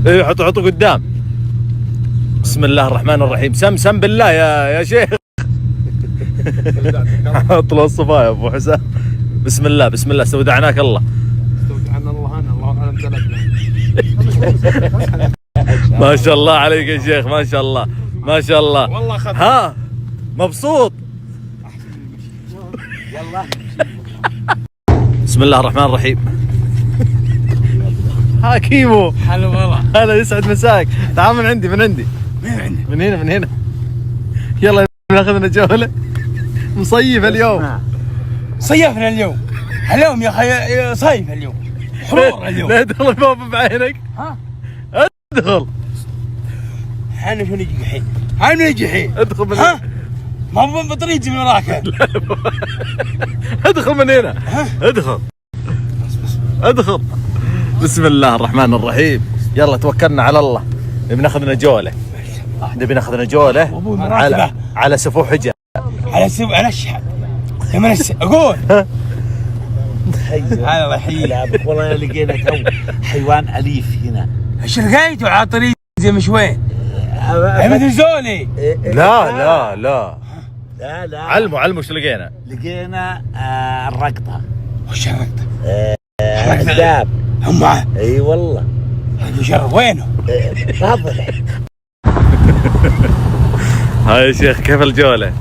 ايه حطوا قدام. بسم الله الرحمن الرحيم. سم بالله يا شيخ. حط له الصفايا يا ابو حسام. بسم الله بسم الله. استودعناك الله. استودعنا الله. انا الله اعلم سلكنا. ما شاء الله عليك يا شيخ، ما شاء الله ما شاء الله. والله خذ. ها مبسوط. يلا. بسم الله الرحمن الرحيم. ها كيمو. هلا والله. هلا يسعد مساك. تعال من عندي من عندي. من هنا من هنا. يلا ناخذ لنا جوله. مصيف اليوم. صيفنا اليوم. اليوم يا اخي صيف اليوم. حرور اليوم. لا ادخل الباب بعينك. ها؟ ادخل. احنا شو نجي الحين؟ هاي نجي الحين. ادخل من ها؟ ما هو بطريقتي من وراك. ادخل من هنا. ادخل. ادخل. بسم الله الرحمن الرحيم. يلا توكلنا على الله. نبي ناخذ لنا جوله. نبي ناخذ لنا جوله على سفوح حجه. على الشحن. اقول. هذا الله يحييك. والله لقينا تو حيوان اليف هنا. ايش لقيته على طريق زي مش وين؟ مثل زولي. لا لا علموا ايش لقينا؟ لقينا الرقطه. وش الرقطه؟ الداب. هم معه. اي والله. المشرف وينه؟ تفضل. هاي يا شيخ كيف الجوله؟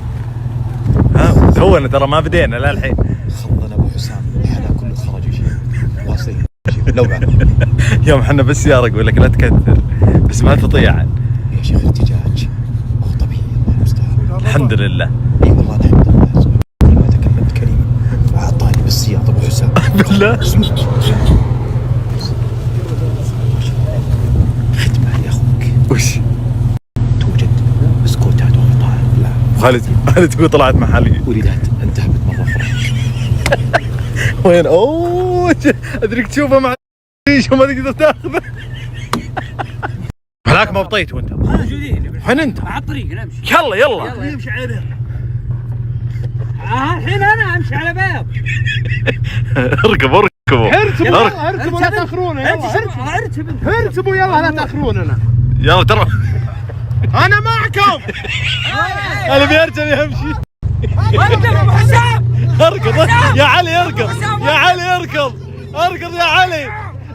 ها تونا ترى ما بدينا لا الحين. خضنا ابو حسام الحلا كله خرج شيء واصلين لو بعد يوم حنا بالسياره اقول لك لا تكثر بس ما تطيع. يا شيخ ارتجاج هو طبيعي الله المستعان. الحمد لله. اي والله الحمد لله. ما تكلمت كلمه وعطاني بالسياط ابو حسام. بالله. ختمه يا اخوك. وش؟ توجد بسكوتات وفطائر. لا خالد تقول طلعت محلي. وليدات انتهبت مره فرح. وين؟ اوه ادريك تشوفه مع ريش وما تقدر تاخذه. هلاك ما بطيت وانت. موجودين. وين انت؟ على الطريق نمشي. يلا نمشي على باب. الحين انا امشي على باب. اركبوا اركبوا لا تاخرونا. اركبوا يلا لا تاخرونا. يلا ترى انا معكم. انا بيرجع يمشي. اركب ابو حسام. اركض يا علي اركض يا علي اركض يا علي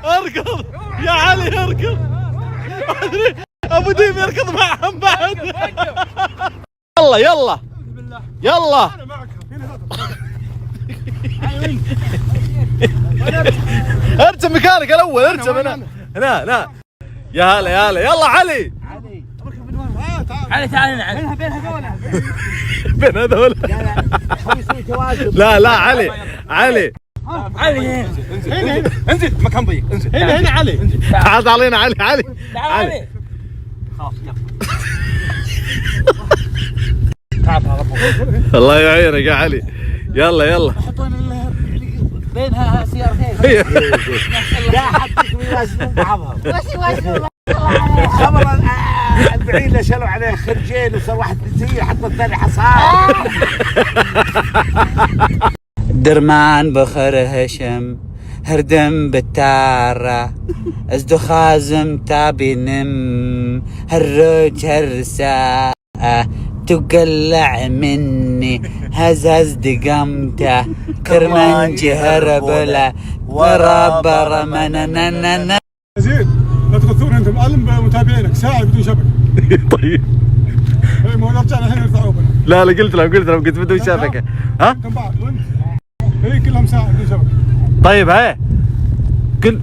اركض يا علي اركض. ابو ديم يركض معهم بعد. يلا ارجع مكانك الاول. ارجع هنا يا هلا يلا علي تعال هنا. بين هذول. لا علي علي هنا. انزل مكان ضيق. انزل هنا علي. تعال علينا علي تعال. خلاص الله يعينك يا علي. يلا حطينا بينها سيارتين. لا حطيت يوازنون بعضهم. خبر البعير شالوا عليه خرجين وصار واحد بنزين حط الثاني حصان. درمان بخر هشم هردم بالتارة ازدو خازم تابينم هرج هرساء تقلع مني هزاز دقمته كرمنجي هربله ورابر منننن. زين لا تغثون انتم معلم بمتابعينك ساعه بدون شبكه. طيب اي ما رجعنا الحين يرفعوا بنا. لا قلت لهم قلت بدون شبكه. ها كم بعد وانت؟ اي كلهم ساعه بدون شبكه. طيب هاي كل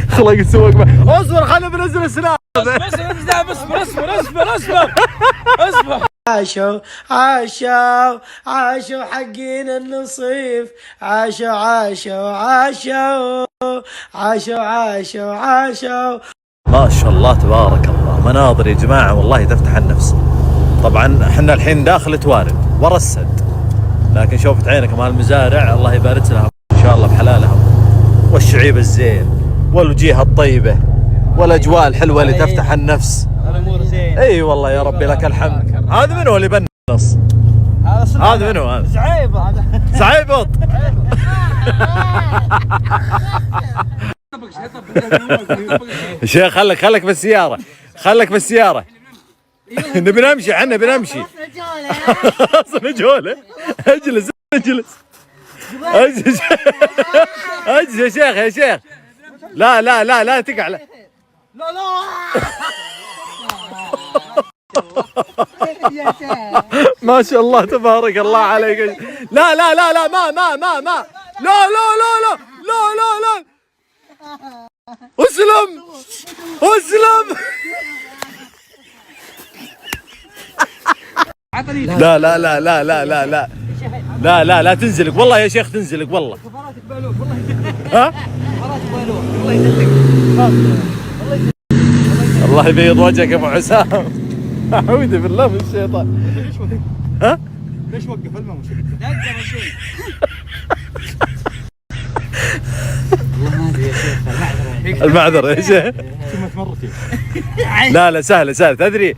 خلاص السواق اصبر خلينا بنزل السلام. اصبر. عاشوا حقين النصيف. عاشوا. ما شاء الله تبارك الله. مناظر يا جماعه والله تفتح النفس. طبعا احنا الحين داخل توارد ورا السد، لكن شوفت عينكم هالمزارع الله يبارك لها ان شاء الله بحلالها، والشعيب الزين والوجيه الطيبه والاجواء الحلوه اللي تفتح النفس. الامور زين. اي والله يا ربي لك الحمد. هذا من هو اللي بنص؟ هذا منو هذا؟ زعيبه. سعيبط. شيخ خلك بالسيارة، خلك بالسيارة. نبي نمشي، احنا بنمشي. خلاص نجولة. اجلس اجلس اجلس اجلس يا شيخ يا شيخ. لا تقع. لا ما شاء الله تبارك الله عليك. لا ما لا اسلم لا تنزلك والله يا شيخ، تنزلك والله. ها الله يبيض وجهك يا ابو حسام. اعوذ بالله من الشيطان. ها ليش وقف المهم المعذرة يا شيخ. لا سهلة تدري،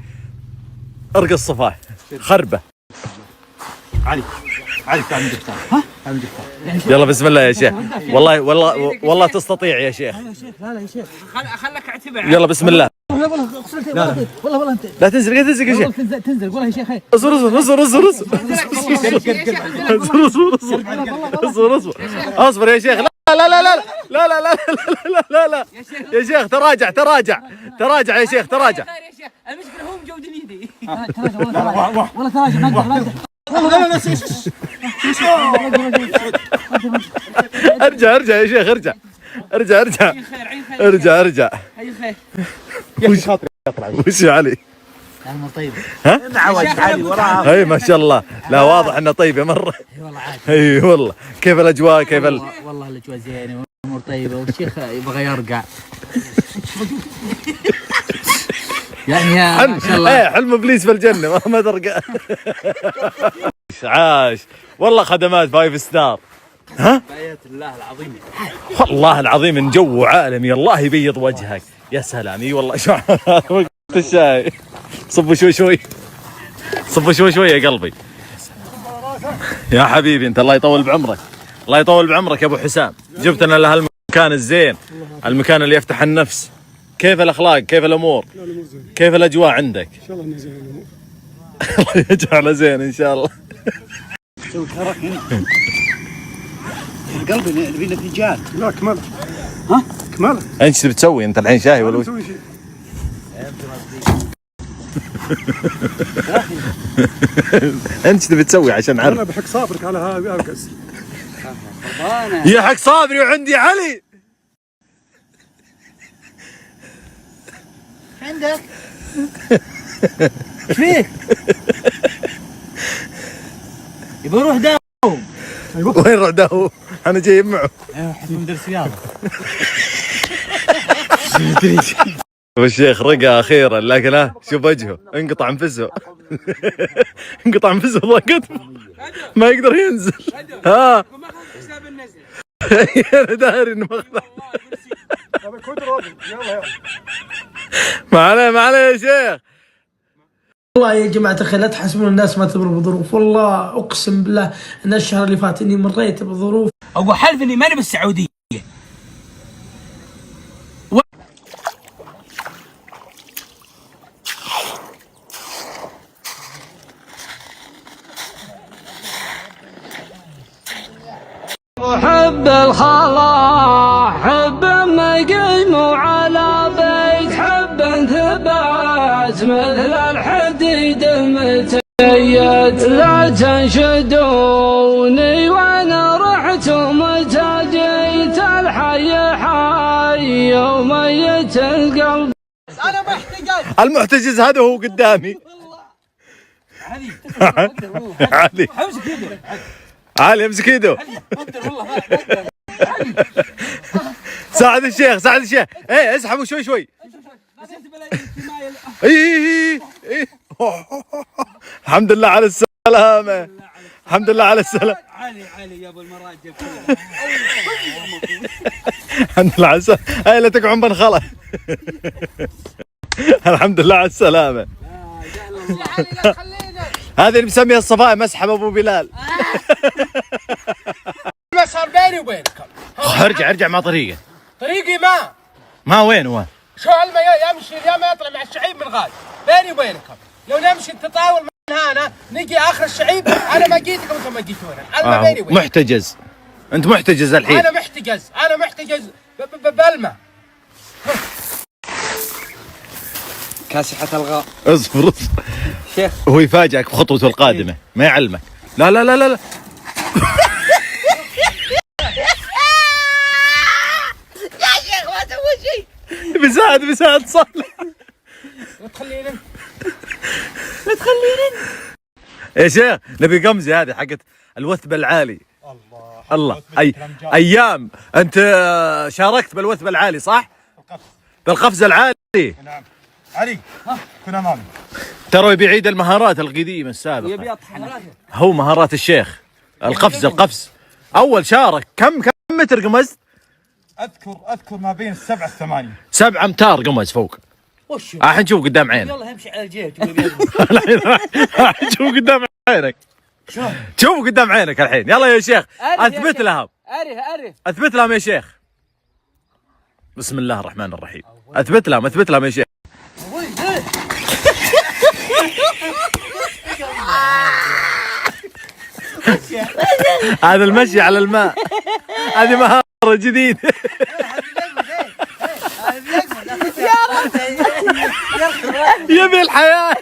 ارقى الصفاح خربة. علي تعال ندفع. تعال ندفع. يلا بسم الله يا شيخ. والله تستطيع يا شيخ. لا يا شيخ خلك اعتبر. يلا بسم الله. والله انت لا تنزل يا شيخ. تنزل والله يا شيخ. اصبر يا شيخ. لا يا شيخ تراجع يا شيخ تراجع. المشكله هو مجودين يدي. والله تراجع ما اقدر. ارجع يا شيخ ارجع. وش يا علي؟ طيب. ها؟ معود علي وراه. اي ما شاء الله. لا واضح انه طيبه مره. اي والله عادي. اي والله. كيف الاجواء؟ كيف والله الاجواء زينه والامور طيبه والشيخ يبغى يرقع. يعني يا ما شاء الله. حلم ابليس في الجنه ما ترقى. عاش والله، خدمات 5 ستار. ها؟ بايات الله العظيم. والله العظيم ان جو عالمي. الله يبيض وجهك. يا سلام. اي والله. شو وقت الشاي. صبوا شوي يا قلبي. يا حبيبي انت الله يطول بعمرك. الله يطول بعمرك يا ابو حسام. جبتنا لهالمكان الزين، المكان اللي يفتح النفس. كيف الاخلاق؟ كيف الامور؟ كيف الاجواء عندك؟ ان شاء الله انه زين الامور. الله يجعله زين ان شاء الله. قلبي نبي نتيجات. لا كمال. ها؟ كمال. ايش تبي تسوي انت الحين؟ شاهي ولا وش؟ انت تبي تسوي عشان اعرف؟ انا بحق صابرك على هذا ارقص. يا حق صابري وعندي علي. عندك؟ ايش فيه؟ يبغى يروح داوم. وين روح داوم؟ انا جايب معه. حسب مدرس رياضه. والشيخ رقى اخيرا، لكن شوف وجهه انقطع انفسه. انقطع انفسه ضاقت ما يقدر ينزل. ها انا داري انه ماخذ. ما عليه يا شيخ. والله يا جماعة الخير لا تحسبون الناس ما تمر بظروف. والله اقسم بالله ان الشهر اللي فات اني مريت بظروف. ابو حلف اني ماني بالسعوديه. حب الخلا حب مقيم على بيت حب ثبات مثل الحديد متيت لا تنشدوني وانا رحت ومتى جيت الحي حي وميت القلب. انا محتاج المحتجز هذا هو قدامي. علي امسك ايده. ساعد الشيخ. ايه اسحبوا شوي. اي الحمد لله على السلامة. الحمد لله على السلامة. علي يا ابو المراجل. الحمد لله على السلامة. اي لا تقعن بنخله. الحمد لله على السلامة. لا خلينا هذه اللي مسميها الصفاء مسحب ابو بلال. ما صار بيني وبينكم. ارجع مع طريقه. طريقي ما وين؟ شو علمه يمشي يا ما يطلع مع الشعيب من غاد بيني وبينكم. لو نمشي التطاول من هنا نجي اخر الشعيب انا ما جيتكم وانتم ما جيتونا. علمه بيني وبينكم. محتجز. انت محتجز الحين. انا محتجز بالماء. كاسحة الغاء. اصبر شيخ هو يفاجئك بخطوته القادمه ما يعلمك. لا يا شيخ ما تسوي شيء. بيساعد صالح. لا تخليني يا شيخ نبي قمزه هذه حقت الوثب العالي. الله ايام انت شاركت بالوثب العالي صح؟ بالقفز العالي. نعم علي كن امامي. ترى بيعيد المهارات القديمه السابقه. هو مهارات الشيخ. القفز اول شارك كم متر قمزت؟ اذكر ما بين 7 و8. 7 امتار قمز فوق. وش الحين نشوف قدام عينك. يلا امشي على الجيب. الحين شوف قدام عينك. شوف قدام عينك الحين. يلا يا شيخ اثبت لهم. اثبت لهم يا شيخ. بسم الله الرحمن الرحيم. اثبت لهم يا شيخ. هذا المشي على الماء. هذه مهارة جديدة. يبي الحياة.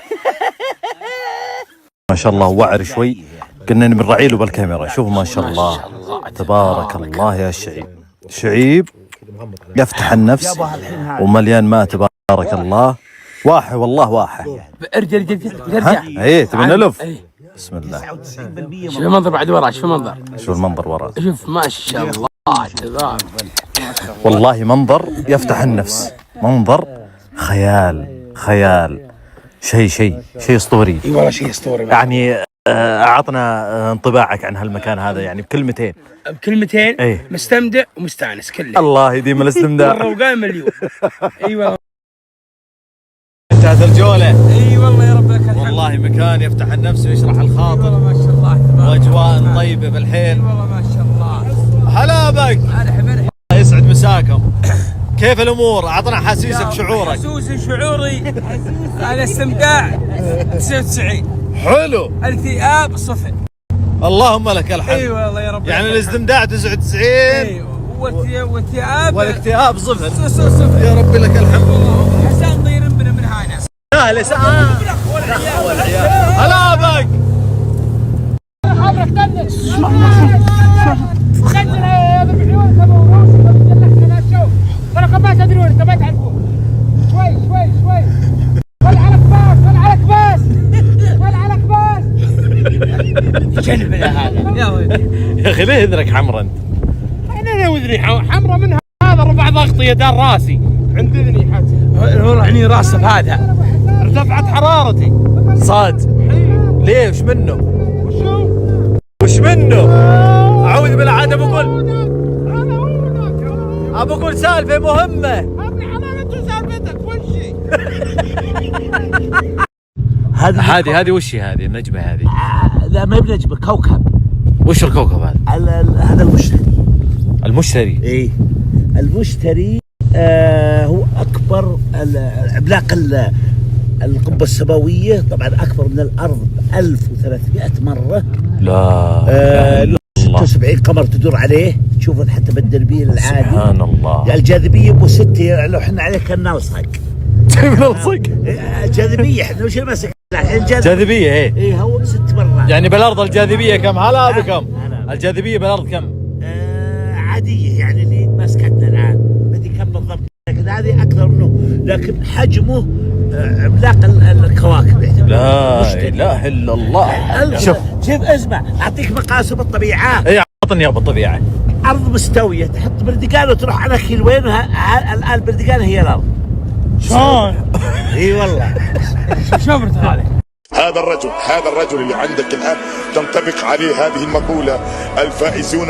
ما شاء الله وعر شوي كنا بنراعي له بالكاميرا. شوف ما شاء الله تبارك الله يا شعيب يفتح النفس ومليان ماء تبارك الله. واحد والله واحد. ارجع ايه تبي نلف. بسم الله. شوف المنظر بعد ورا. شوف المنظر ورا. شوف ما شاء الله تبارك. والله منظر يفتح النفس. منظر خيال شيء اسطوري. اي والله شيء اسطوري. يعني اعطنا انطباعك عن هالمكان هذا يعني بكلمتين. ايه مستمتع ومستانس كله. الله يديم الاستمتاع. الروقان مليون. اي والله انتهت الجولة. اي والله يا رب لك الحمد. والله مكان يفتح النفس ويشرح الخاطر. والله ما شاء الله تبارك. واجواء طيبة بالحيل. والله ما شاء الله. هلا بك. الله يسعد مساكم. كيف الامور؟ اعطنا احاسيسك شعورك. شعوري انا استمتاع 99. حلو. الاكتئاب 0. اللهم لك الحمد. اي والله يا رب. يعني الاستمتاع 99. والاكتئاب 0. يا رب لك الحمد. حسان طير بنا من هنا. اهلا هلا بك. حضرك تنزل يا ابن عيونك ابو روسي لا تشوف. ترى كباس ادري وين انت ما تعرفون. شوي ولا على كباس. جنب هذا يا ولدي. يا اخي ليه اذنك حمرا انت؟ انا وذني حمرا من هذا رفع ضغطي يا دار راسي عند اذني حتى. والله عيني راسي بهذا ارتفعت حرارتي. صاد. ليه وش منه؟ اعوذ بالله عاد بقول سالفه مهمه. ابني حمامته سالفتك وشي. هذه وش هذه النجمه هذه؟ لا ما بنجمه كوكب. وش الكوكب هذا؟ هذا المشتري. ايه المشتري. هو اكبر عملاق القبه السماويه. طبعا اكبر من الارض 1300 مره. لا 76 قمر تدور عليه. تشوف حتى بالدربيل العادي. سبحان الله. يعني الجاذبيه ابو 6 لو احنا عليه كان نلصق. جاذبيه احنا وش المسك الحين جاذبيه. ايه هو 6 مرات. يعني بالارض الجاذبيه كم؟ هلا بكم. الجاذبيه بالارض كم؟ عاديه يعني اللي ماسكتنا الان ما ادري كم بالضبط لكن هذه اكثر منه. لكن حجمه عملاق الكواكب. لا اله الا الله. شوف اسمع اعطيك مقاسه بالطبيعه. اي اعطني اياه بالطبيعه. ارض مستويه تحط بردقان وتروح على كيلوين. الان بردقان هي الارض. شلون؟ اي والله. شوف هذا. هذا الرجل اللي عندك الآن تنطبق عليه هذه المقولة: الفائزون